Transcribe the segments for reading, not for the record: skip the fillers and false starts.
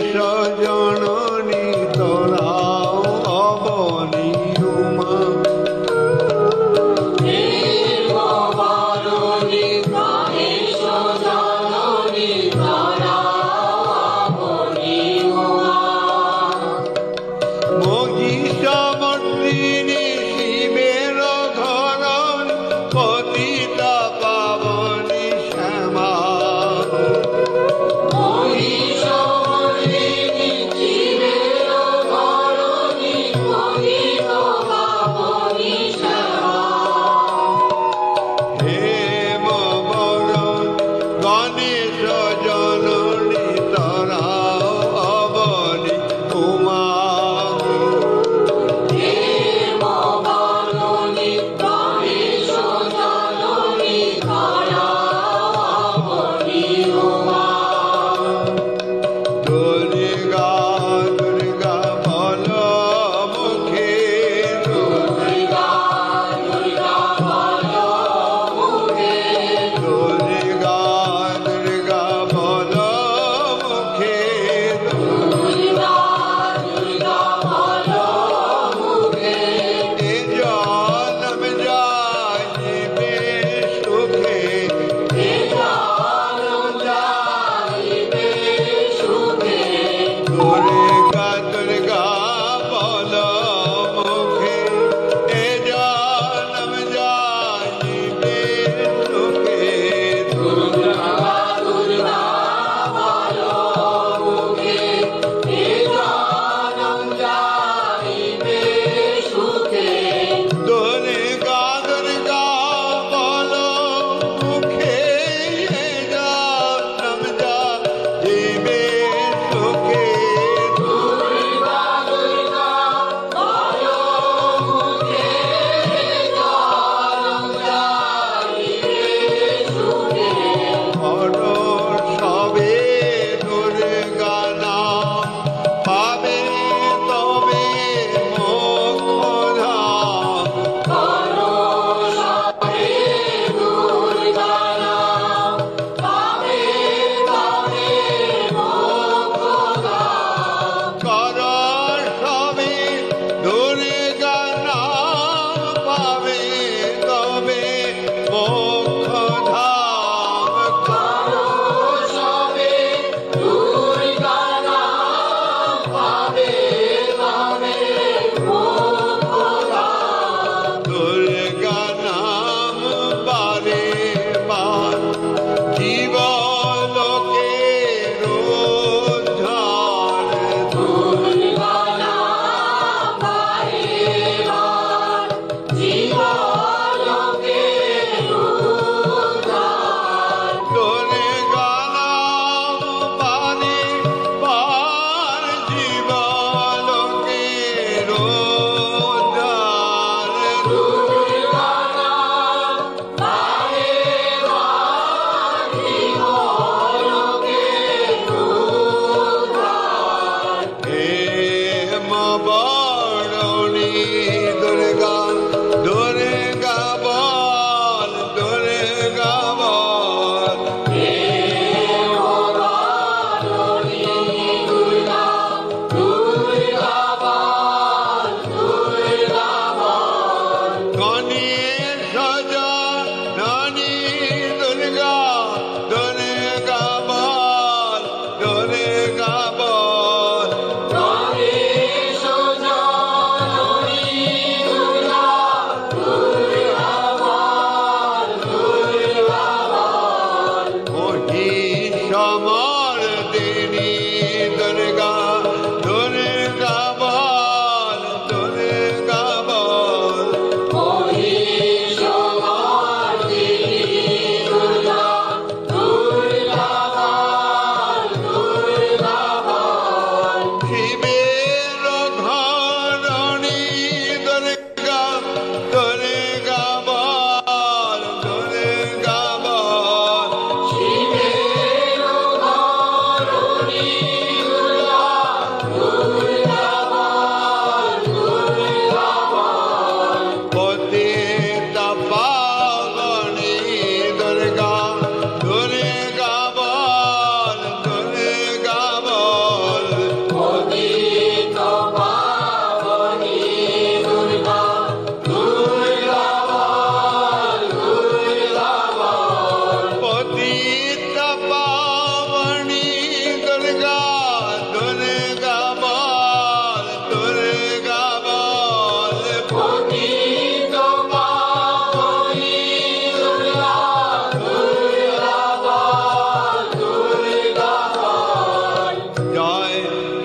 জননী তোরাও অবনী উমা মহিষমর্দিনী শিবের ঘরণ পতিতা পাবনী শ্যামা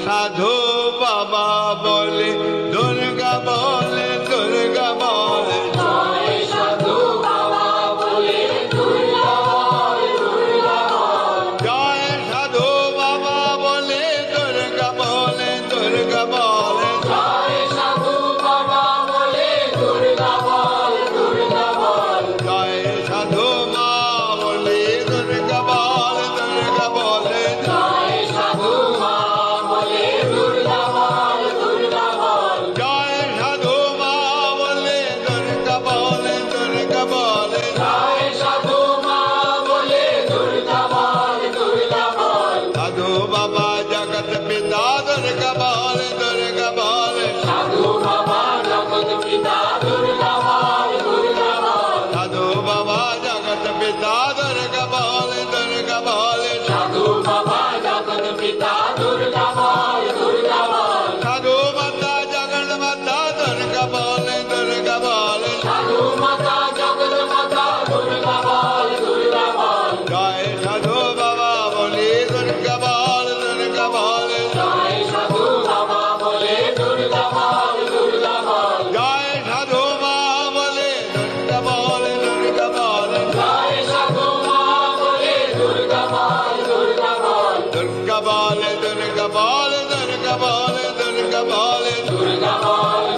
সাধু বাবা বলে দুর্গা বলে দুর্গা বলে জয় সাধু বাবা বলে দুর্গা বল দুর্গা বল জয় সাধু বাবা বলে দুর্গা বলে দুর্গা বলে জয় সাধু বাবা বলে দুর্গা বল দুর্গা বল জয় সাধু মা বলে দুর্গা বলে দুর্গা বলে জয় সাধু মা বলে দুর্গা বল দুর্গা বল জয় সাধু মা বলে দুর্গা বলে দুর্গা বলে জয় সাধু মা বলে দুর্গা বল দুর্গা বল সাধু বাবা জগৎ পিতা দুর্গা বলে দুর্গা বলে সাধু বাবা জগৎ পিতা দুর্গা বল দুর্গা বল সাধু বাবা জগৎ পিতা দুর্গা বলে দুর্গা বলে সাধু বাবা জগৎ পিতা দুর্গা বল দুর্গা বল সাধু মাতা জগৎ মাতা দুর্গা বলে দুর্গা বলে সাধু মাতা জগৎ মাতা দুর্গা বল দুর্গা বল জয় সাধু বাবা বলে দুর্গা বলে দুর্গা বলে জয় সাধু বাবা বলে দুর্গা বল দুর্গা বল জয় সাধু মা বলে দুর্গা বলে দুর্গা বলে জয় সাধু মা বলে দুর্গা বল দুর্গা বল দুর্গা বলে দুর্গা বলে দুর্গা বলে দুর্গা বলে দুর্গা বল